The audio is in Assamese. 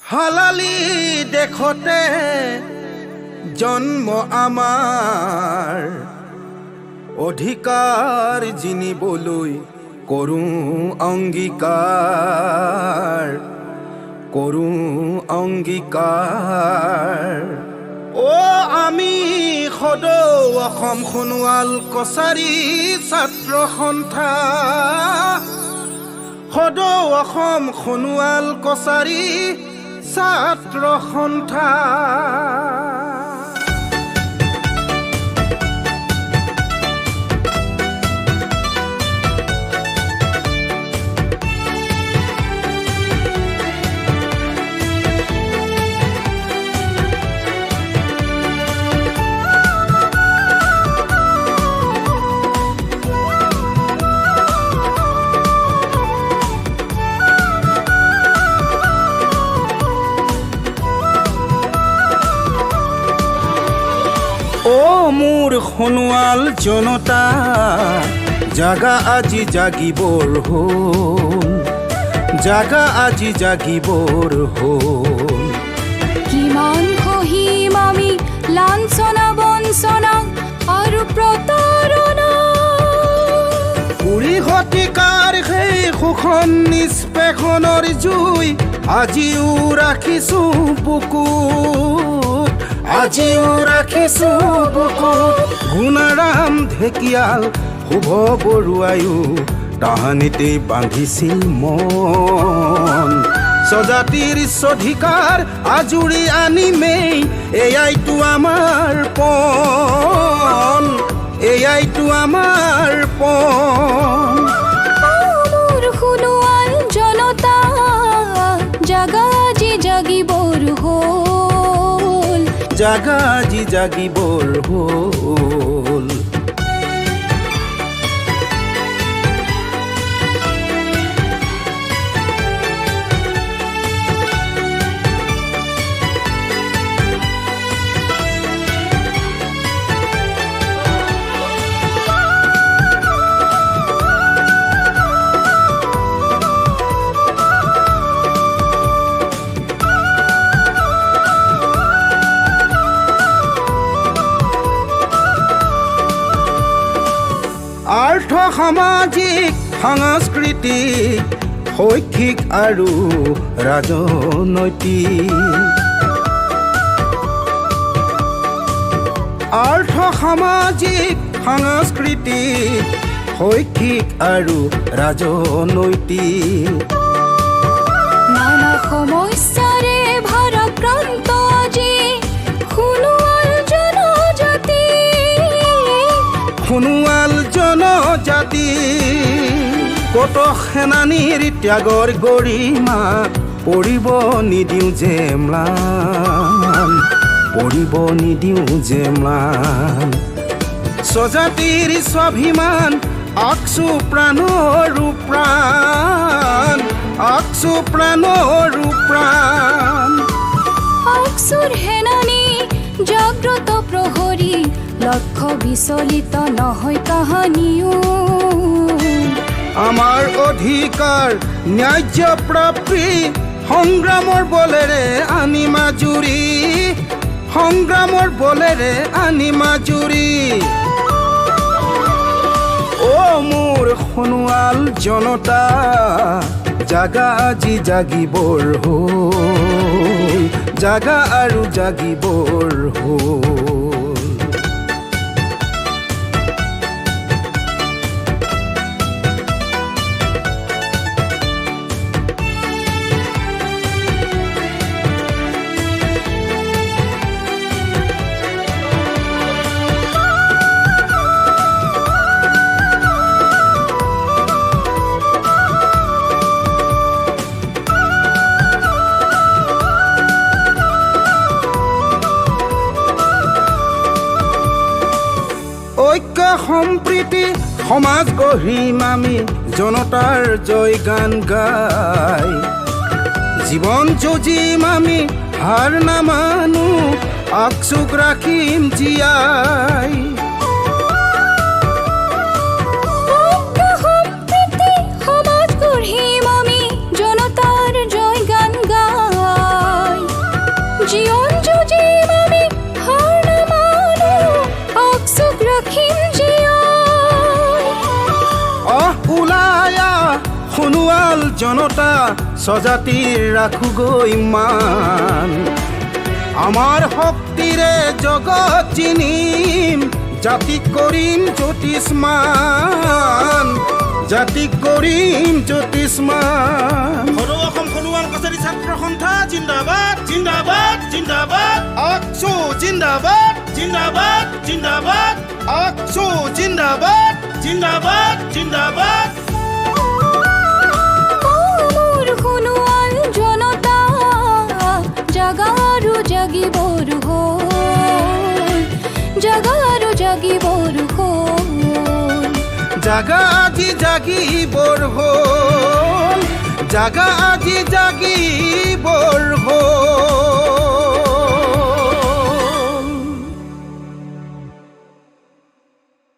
হালালি দেখতে জন্ম আমাৰ অধিকাৰ জিনিবলৈ কৰোঁ অংগীকাৰ ও আমি সদৌ অসম সোণোৱাল কছাৰী ছাত্ৰ সন্থা সদৌ অসম সোণোৱাল কছাৰী ছাত্ৰ সন্থা মোৰ সোণোৱাল জনতা জাগা আজি জাগিবৰ হ'ল কিমান সহিম আমি লাঞ্ছনা বঞ্চনা আৰু প্ৰতাৰণা কুৰি শতিকাৰ সেই শোষণ নিষ্পেষণৰ জুই আজিও ৰাখিছোঁ বুকুত গুণাৰাম ঢেকিয়াল শুভ বৰুৱায়ো তাহানিতে বান্ধিছিল মন স্বজাতিৰ স্বধিকাৰ আজুৰি আনিমেই এয়াইতো আমাৰ পণ মোৰ সোণোৱাল জনতা জাগা আজি জাগিবৰ হ'ল আৰ্থ সামাজিক সাংস্কৃতিক শৈক্ষিক আৰু ৰাজনৈতিক নানা সমস্যাৰে ভাৰাক্ৰান্ত আজি সোণোৱাল জনজাতি কত সেনানীৰ ত্যাগৰ গৰিমা পৰিব নিদিওঁ যে ম্লান স্বজাতিৰ স্বাভিমান আকচু প্ৰাণৰো প্ৰাণ আকচুৰ সেনানী জাগ্ৰত প্ৰহৰী লক্ষ্য বিচলিত নহয় কাহানিও আমাৰ অধিকাৰ ন্যায্য প্ৰাপ্তি সংগ্ৰামৰ বলেৰে আনি মাজুৰি ও মোৰ সোণোৱাল জনতা জাগা আজি জাগিবৰ হ'ল জাগা আৰু জাগিবৰ হ'ল ঐক্য সম্প্ৰীতি সমাজ গঢ়িম আমি জনতাৰ জয় গান গাই জীৱন যুঁজিম আমি হাৰ নামানো আকচুক ৰাখিম জীয়াই সমাজ গঢ়িম আমি জনতাৰ জয় গান গাই সোণোৱাল জনতা স্বজাতিৰ ৰাখোগৈ মান আমাৰ শক্তিৰে জগত চিনিম জাতিক কৰিম জ্যোতিষ্মান জাতিক কৰিম জ্যোতিষ্মান সৰু অসম সোণোৱাল কছাৰী ছাত্ৰ সন্থা জিন্দাবাদ জিন্দাবাদ জিন্দাবাদ আকছো জিন্দাবাদ জিন্দাবাদ জিন্দাবাদ আকছো জিন্দাবাদ জিন্দাবাদ জিন্দাবাদ মোৰ সোণোৱাল জনতা জাগাৰু জাগিবৰ হ'ল জাগাৰু জাগিবৰ হ'ল জাগা আজি জাগিবৰ হ'ল জাগা আজি জাগিবৰ